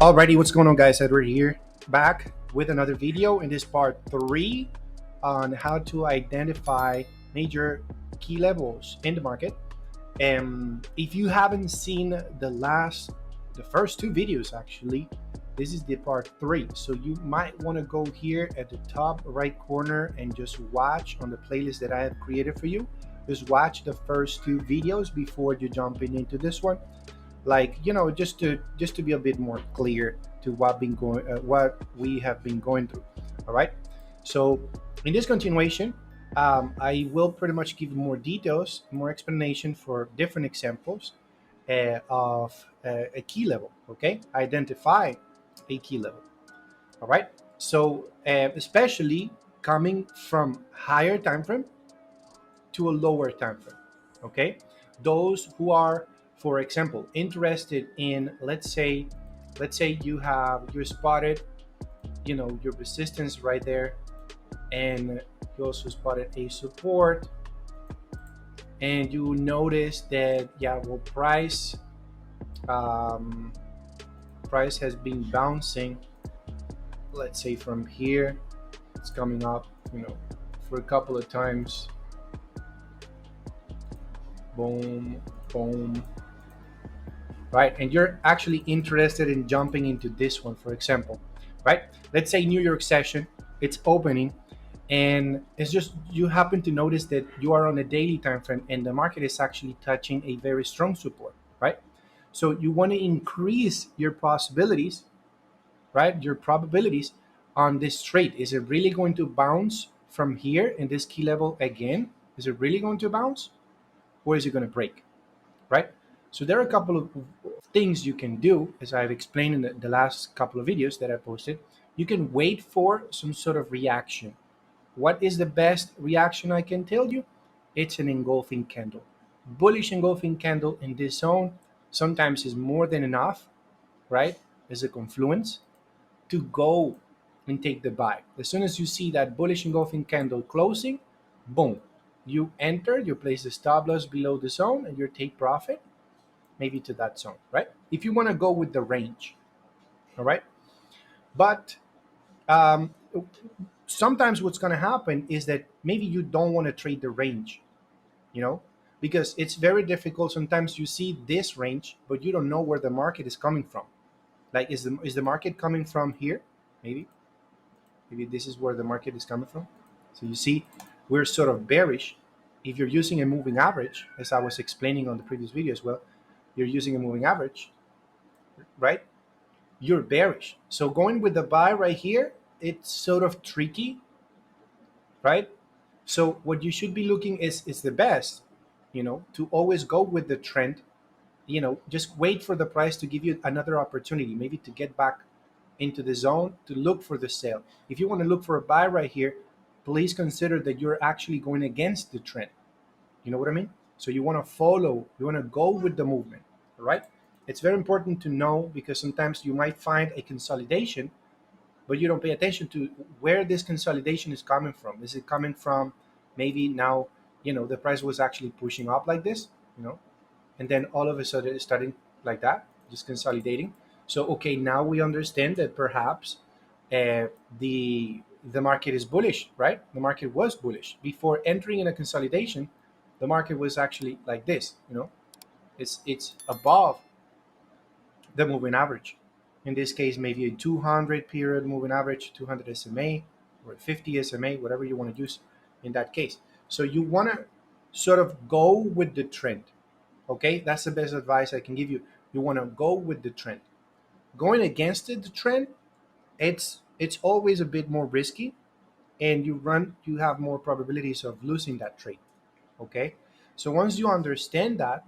Alrighty, what's going on, guys? Edward here, back with another video. In this part 3 on how to identify major key levels in the market. And if you haven't seen the first two videos, actually, this is the part 3. So you might want to go here at the top right corner and just watch on the playlist that I have created for you. Just watch the first two videos before you jump into this one, like, just to be a bit more clear to what we have been going through. All right, so in this continuation, I will pretty much give more details, more explanation for different examples of a key level. Okay, identify a key level. All right, so especially coming from higher time frame to a lower time frame. Okay, those who are, for example, interested in, let's say you spotted, your resistance right there, and you also spotted a support, and you notice that, yeah, well, um, price has been bouncing, let's say from here. It's coming up, for a couple of times. Boom, boom, right? And you're actually interested in jumping into this one, for example, right? Let's say New York session, it's opening, and it's just you happen to notice that you are on a daily time frame and the market is actually touching a very strong support, right? So you want to increase your possibilities, right? Your probabilities on this trade. Is it really going to bounce from here in this key level again? Is it really going to bounce, or is it going to break? Right? So there are a couple of things you can do, as I've explained in the last couple of videos that I posted. You can wait for some sort of reaction. What is the best reaction I can tell you? It's an engulfing candle. Bullish engulfing candle in this zone sometimes is more than enough, right? As a confluence to go and take the buy. As soon as you see that bullish engulfing candle closing, boom, you enter, you place the stop loss below the zone, and you take profit maybe to that zone, right? If you want to go with the range, all right? But um, sometimes what's going to happen is that maybe you don't want to trade the range, you know, because it's very difficult. Sometimes you see this range, but you don't know where the market is coming from. Like, is the market coming from here? Maybe this is where the market is coming from. So you see, we're sort of bearish. If you're using a moving average, as I was explaining on the previous video as well, you're using a moving average, right? You're bearish. So going with the buy right here, it's sort of tricky, right? So what you should be looking is the best, to always go with the trend. Just wait for the price to give you another opportunity, maybe to get back into the zone to look for the sale. If you want to look for a buy right here, please consider that you're actually going against the trend. You know what I mean? So you want to follow, you want to go with the movement, all right? It's very important to know, because sometimes you might find a consolidation, but you don't pay attention to where this consolidation is coming from. Is it coming from, maybe now, the price was actually pushing up like this, you know, and then all of a sudden it's starting like that, just consolidating. So okay, now we understand that perhaps uh, the market is bullish, right? The market was bullish before entering in a consolidation. The market was actually like this, it's above the moving average. In this case, maybe a 200 period moving average, 200 SMA, or 50 SMA, whatever you want to use in that case. So you want to sort of go with the trend. Okay, that's the best advice I can give you. You want to go with the trend. Going against the trend, it's always a bit more risky, and you have more probabilities of losing that trade. Okay, so once you understand that,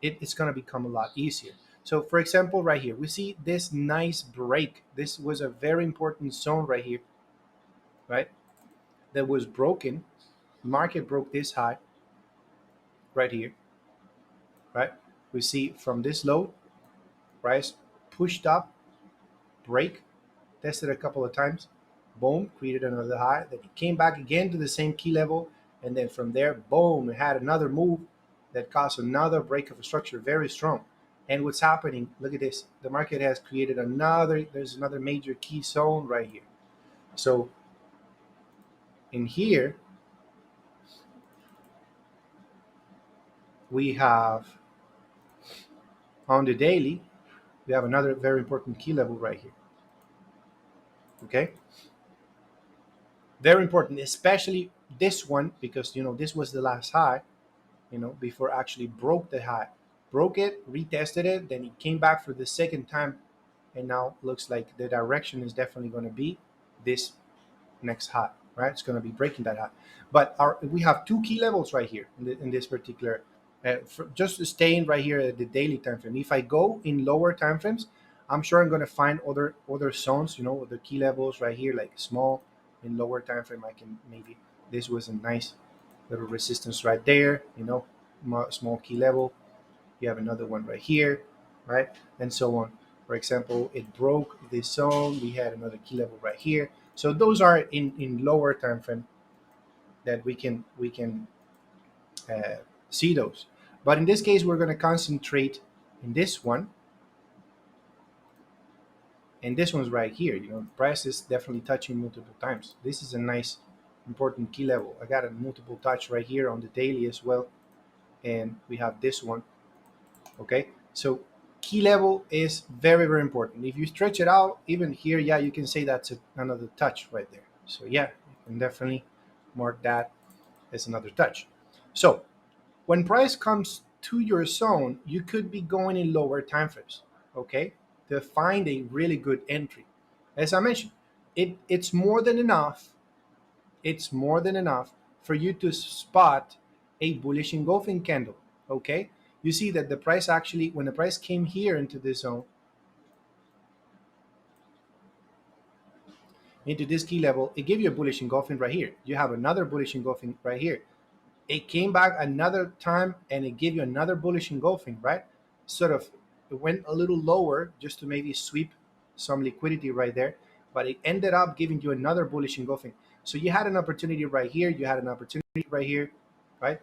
it's going to become a lot easier. So for example, right here we see this nice break. This was a very important zone right here, right? That was broken. Market broke this high right here, right? We see from this low, price pushed up, break, tested a couple of times, boom, created another high. Then it came back again to the same key level, and then from there, boom, it had another move that caused another break of a structure, very strong. And what's happening, look at this, the market has created another, there's another major key zone right here. So in here we have, on the daily, we have another very important key level right here. Okay, very important, especially this one, because this was the last high, before actually broke the high, broke it, retested it, then it came back for the second time, and now looks like the direction is definitely going to be this next high, right? It's going to be breaking that high. But we have two key levels right here in this particular, just staying right here at the daily time frame. If I go in lower time frames, I'm sure I'm going to find other zones, the key levels right here, like small in lower time frame. I can maybe, this was a nice little resistance right there, small key level. You have another one right here, right, and so on. For example, it broke this zone. We had another key level right here. So those are in lower time frame that we can see those. But in this case, we're going to concentrate in this one, and this one's right here. The price is definitely touching multiple times. This is a nice, important key level. I got a multiple touch right here on the daily as well, and we have this one. Okay, so key level is very, very important. If you stretch it out, even here, yeah, you can say that's another touch right there. So yeah, you can definitely mark that as another touch. So when price comes to your zone, you could be going in lower time frames, okay, to find a really good entry. As I mentioned, it's more than enough. It's more than enough for you to spot a bullish engulfing candle. Okay, you see that the price actually, when the price came here into this zone, into this key level, it gave you a bullish engulfing right here. You have another bullish engulfing right here. It came back another time and it gave you another bullish engulfing, right? Sort of, it went a little lower just to maybe sweep some liquidity right there, but it ended up giving you another bullish engulfing. So you had an opportunity right here, you had an opportunity right here, right?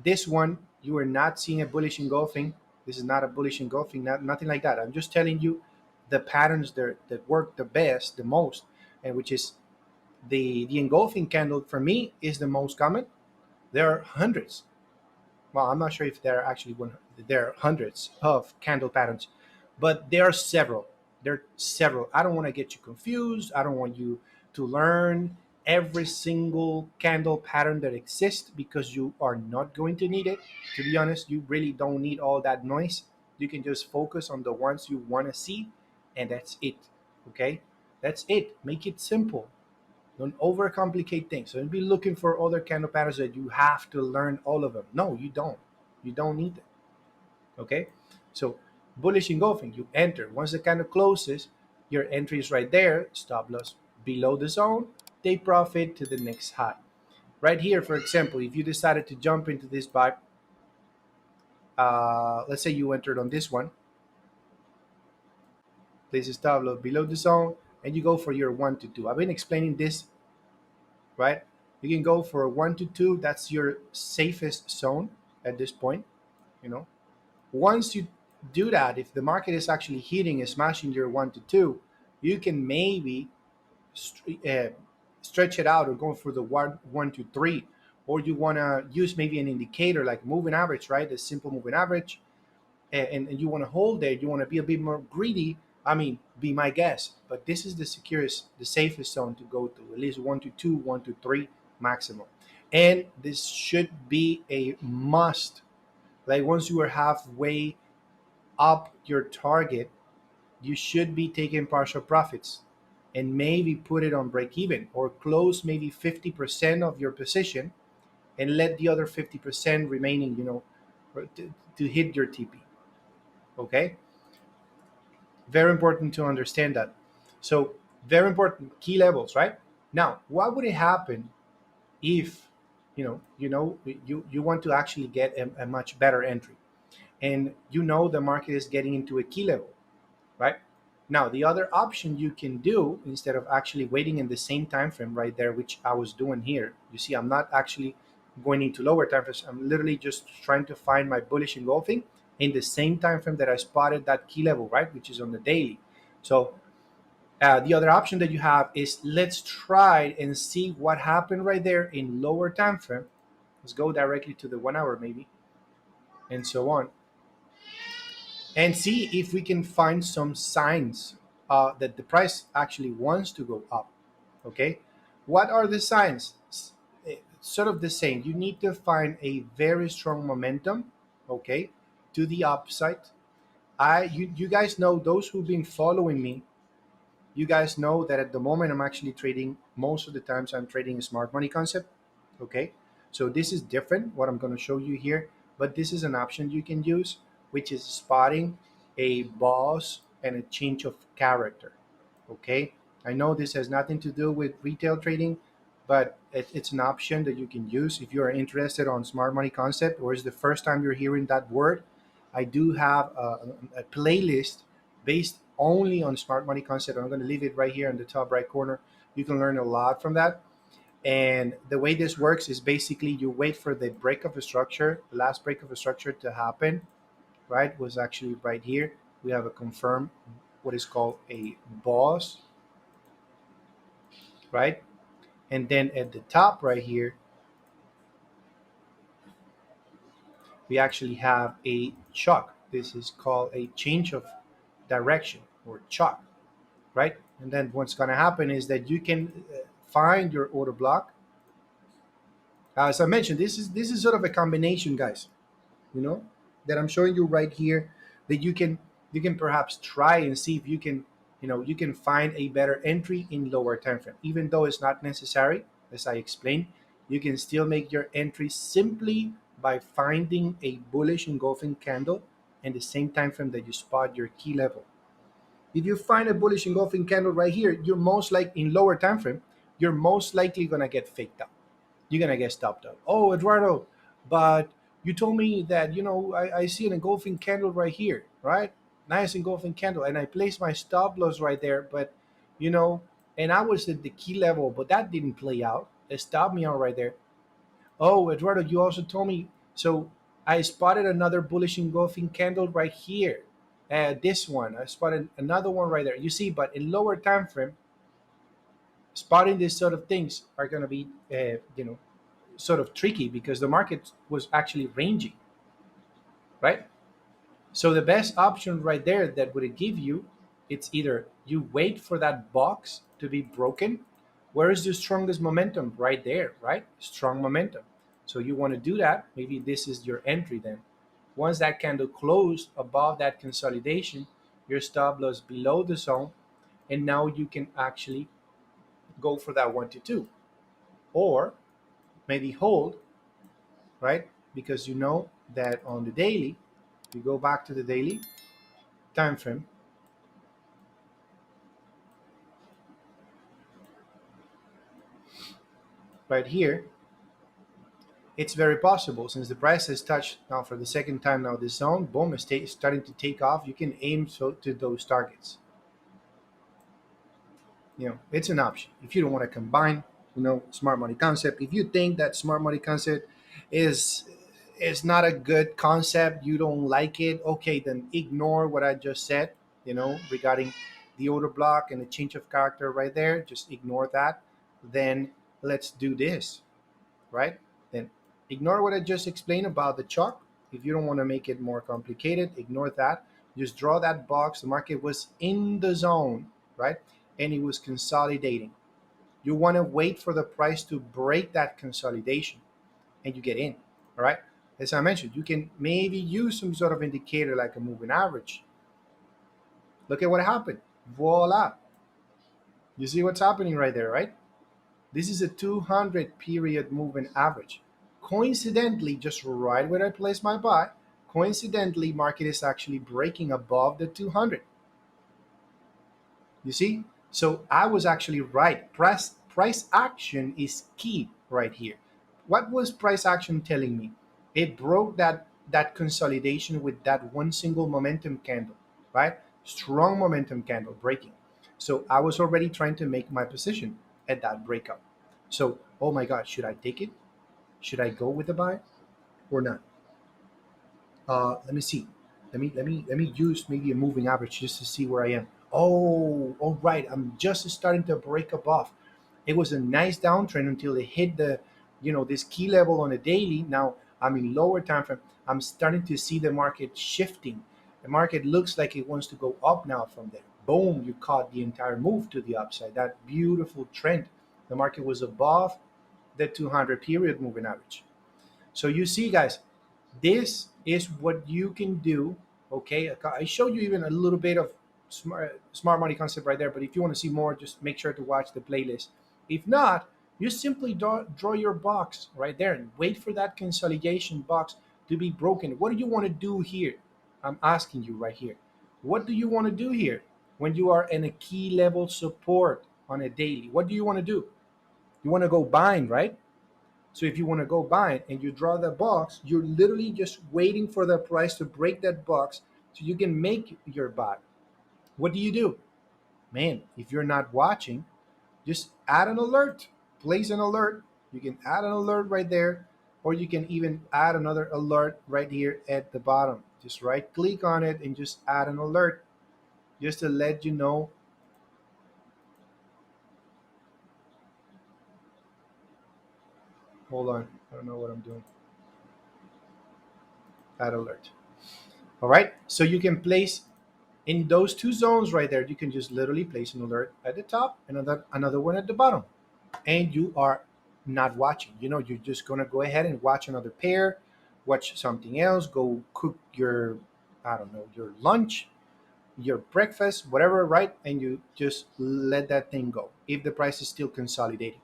This one, you are not seeing a bullish engulfing. This is not a bullish engulfing, nothing like that. I'm just telling you the patterns that work the best, the most, and which is the engulfing candle for me is the most common. There are hundreds. Well, I'm not sure if there are actually there are hundreds of candle patterns, but there are several. There are several. I don't want to get you confused. I don't want you to learn every single candle pattern that exists, because you are not going to need it. To be honest, you really don't need all that noise. You can just focus on the ones you want to see, and that's it. Okay? That's it. Make it simple. Don't overcomplicate things. So don't be looking for other candle patterns that you have to learn all of them. No, you don't. You don't need them. Okay? So bullish engulfing, you enter. Once the candle closes, your entry is right there, stop loss below the zone, take profit to the next high. Right here, for example, if you decided to jump into this buy, let's say you entered on this one, place a stop loss below the zone, and you go for your 1 to 2. I've been explaining this, right? You can go for a 1 to 2. That's your safest zone at this point. You know, once you do that, if the market is actually hitting and smashing your 1 to 2, you can maybe stretch it out or go for the 1 to 3, or you want to use maybe an indicator like moving average, right? The simple moving average, and you want to hold there. You want to be a bit more greedy. I mean, be my guest, but this is the securest, the safest zone to go to. At least 1 to 2, 1 to 3 maximum, and this should be a must. Like once you are halfway up your target, you should be taking partial profits and maybe put it on break even or close maybe 50% of your position and let the other 50% remaining, to hit your TP. Okay, very important to understand that. So very important key levels, right? Now, what would it happen if you want to actually get a much better entry, and the market is getting into a key level, right? Now, the other option you can do, instead of actually waiting in the same time frame right there, which I was doing here, you see, I'm not actually going into lower time frames. I'm literally just trying to find my bullish engulfing. in the same time frame that I spotted that key level, right, which is on the daily. So the other option that you have is let's try and see what happened right there in lower time frame. Let's go directly to the 1 hour maybe, and so on, and see if we can find some signs that the price actually wants to go up. Okay, what are the signs? Sort of the same. You need to find a very strong momentum, okay, to the upside. You guys know, those who've been following me, you guys know that at the moment I'm actually trading, most of the times I'm trading a smart money concept. Okay, so this is different what I'm going to show you here, but this is an option you can use, which is spotting a boss and a change of character. Okay, I know this has nothing to do with retail trading, but it's an option that you can use if you are interested on smart money concept, or is the first time you're hearing that word. I do have a playlist based only on smart money concept. I'm going to leave it right here in the top right corner. You can learn a lot from that. And the way this works is basically you wait for the break of a structure, the last break of a structure to happen, right? Was actually right here. We have a confirm, what is called a boss, right? And then at the top right here, we actually have a chalk. This is called a change of direction, or chalk, right? And then what's going to happen is that you can find your order block. As I mentioned, this is sort of a combination, guys, you know, that I'm showing you right here, that you can perhaps try and see if you can, you can find a better entry in lower time frame. Even though it's not necessary, as I explained, you can still make your entry simply by finding a bullish engulfing candle in the same time frame that you spot your key level. If you find a bullish engulfing candle right here, you're most likely in lower time frame, you're most likely gonna get faked out. You're gonna get stopped up. Oh, Eduardo, but you told me that I see an engulfing candle right here, right? Nice engulfing candle, and I placed my stop loss right there, but you know, and I was at the key level, but that didn't play out. It stopped me out right there. Oh, Eduardo, you also told me. So I spotted another bullish engulfing candle right here. This one, I spotted another one right there. You see, but in lower time frame, spotting these sort of things are going to be, sort of tricky because the market was actually ranging, right? So the best option right there that would give you, it's either you wait for that box to be broken. Where is the strongest momentum? Right there, right? Strong momentum. So you want to do that. Maybe this is your entry then. Once that candle closed above that consolidation, your stop loss below the zone, and now you can actually go for that 1 to 2, or maybe hold, right? Because you know that on the daily, we go back to the daily time frame right here. It's very possible, since the price has touched now for the second time now this zone, boom, it's starting to take off. You can aim to those targets. It's an option if you don't want to combine, smart money concept. If you think that smart money concept is is not a good concept, you don't like it, okay, then ignore what I just said, regarding the order block and the change of character right there. Just ignore that. Then let's do this, right? Then ignore what I just explained about the chalk. If you don't want to make it more complicated, ignore that. Just draw that box. The market was in the zone, right? And it was consolidating. You want to wait for the price to break that consolidation and you get in, all right? As I mentioned, you can maybe use some sort of indicator like a moving average. Look at what happened. Voila. You see what's happening right there, right? This is a 200 period moving average. Coincidentally, just right where I place my buy, coincidentally, market is actually breaking above the 200. You see? So I was actually right. Price action is key right here. What was price action telling me? It broke that consolidation with that one single momentum candle, right? Strong momentum candle breaking. So I was already trying to make my position at that breakout. So, oh my God, should I take it? Should I go with the buy or not? Let me see. Let me use maybe a moving average just to see where I am. Oh, all right. I'm just starting to break above. It was a nice downtrend until it hit the, this key level on a daily. Now I'm in lower time frame. I'm starting to see the market shifting. The market looks like it wants to go up now from there. Boom, you caught the entire move to the upside. That beautiful trend. The market was above the 200 period moving average. So you see, guys, this is what you can do. Okay, I showed you even a little bit of smart money concept right there. But if you want to see more, just make sure to watch the playlist. If not, you simply draw your box right there and wait for that consolidation box to be broken. What do you want to do here? I'm asking you right here. What do you want to do here when you are in a key level support on a daily? What do you want to do? You want to go buying, right? So if you want to go buy it and you draw the box, you're literally just waiting for the price to break that box so you can make your buy. What do? Man, if you're not watching, just add an alert. Place an alert. You can add an alert right there, or you can even add another alert right here at the bottom. Just right click on it and just add an alert just to let you know. Hold on. I don't know what I'm doing. Add alert. All right. So you can place in those two zones right there, you can just literally place an alert at the top and another one at the bottom. And you are not watching. You're just gonna go ahead and watch another pair, watch something else, go cook your, I don't know, your lunch, your breakfast, whatever, right? And you just let that thing go. If the price is still consolidating,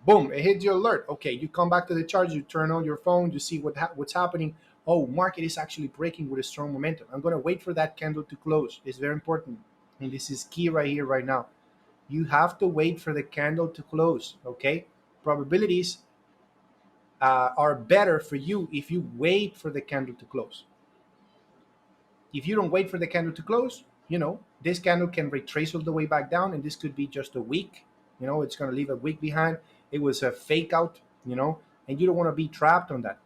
boom, it hits your alert. Okay, you come back to the chart, you turn on your phone, you see what's happening. Oh, market is actually breaking with a strong momentum. I'm going to wait for that candle to close. It's very important, and this is key right here, right now. You have to wait for the candle to close. Okay, probabilities are better for you if you wait for the candle to close. If you don't wait for the candle to close, this candle can retrace all the way back down, and this could be just a week. It's going to leave a week behind. It was a fake out, and you don't want to be trapped on that.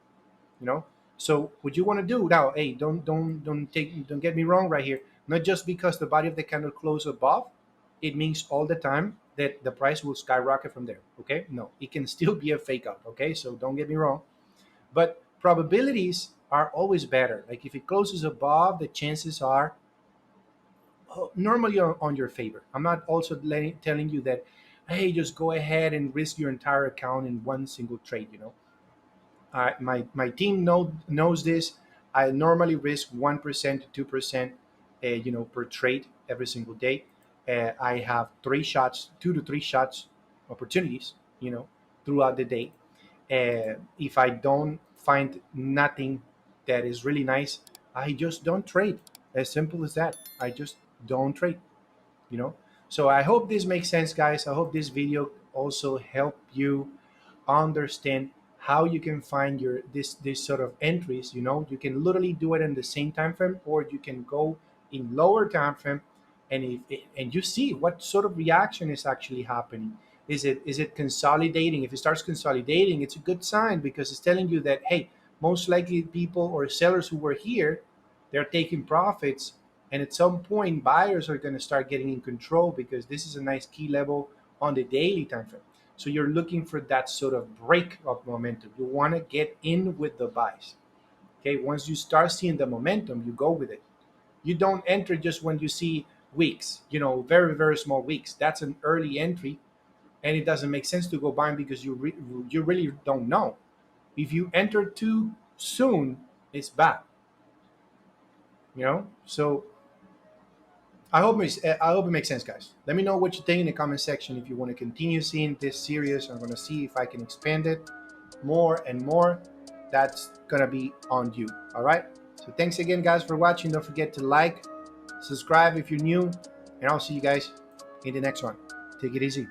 you know so what you want to do now, hey, don't get me wrong right here. Not just because the body of the candle closed above, it means all the time that the price will skyrocket from there. Okay, no, it can still be a fake out. Okay, so don't get me wrong, but probabilities are always better. Like if it closes above, the chances are normally on your favor. I'm not also telling you that, hey, just go ahead and risk your entire account in one single trade. My team knows this. I normally risk 1% to 2%, per trade every single day. I have 3 shots, 2 to 3 shots opportunities, throughout the day. If I don't find nothing that is really nice, I just don't trade. As simple as that. I just don't trade. you know so I hope this makes sense, guys. I hope this video also help you understand how you can find your this sort of entries. You can literally do it in the same time frame, or you can go in lower time frame, and you see what sort of reaction is actually happening. Is it consolidating? If it starts consolidating, it's a good sign, because it's telling you that, hey, most likely people or sellers who were here, they're taking profits, and at some point buyers are going to start getting in control, because this is a nice key level on the daily time frame. So you're looking for that sort of break of momentum. You want to get in with the buys. Okay, once you start seeing the momentum, you go with it. You don't enter just when you see weeks, very, very small weeks. That's an early entry, and it doesn't make sense to go buying, because you really don't know. If you enter too soon, it's bad. So I hope it makes sense, guys. Let me know what you think in the comment section. If you want to continue seeing this series, I'm going to see if I can expand it more and more. That's gonna be on you. All right, so thanks again, guys, for watching. Don't forget to like, subscribe if you're new, and I'll see you guys in the next one. Take it easy.